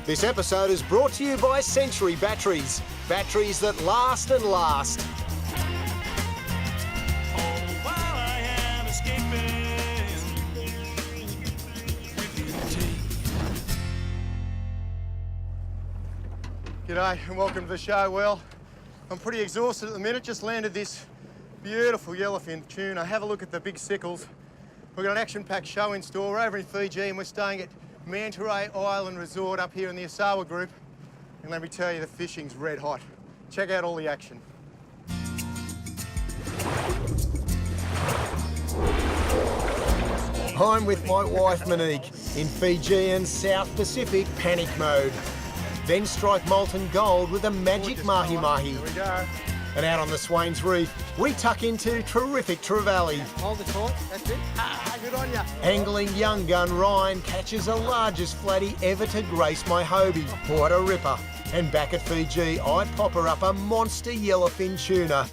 This episode is brought to you by Century Batteries. Batteries that last and last. G'day and welcome to the show. Well, I'm pretty exhausted at the minute. Just landed this beautiful yellowfin tuna. Have a look at the big sickles. We've got an action-packed show in store. We're over in Fiji and we're staying at Manta Ray Island Resort up here in the Escapae group. And let me tell you, the fishing's red hot. Check out all the action. I'm with my wife Monique in Fijian South Pacific panic mode. Then strike molten gold with a magic Mahi Mahi. Here we go. And out on the Swain's reef, we tuck into terrific trevally. Hold the torch, that's it. Good on ya. Angling young gun Ryan catches the largest flatty ever to grace my Hobie. What a ripper. And back at Fiji, I pop her up a monster yellowfin tuna.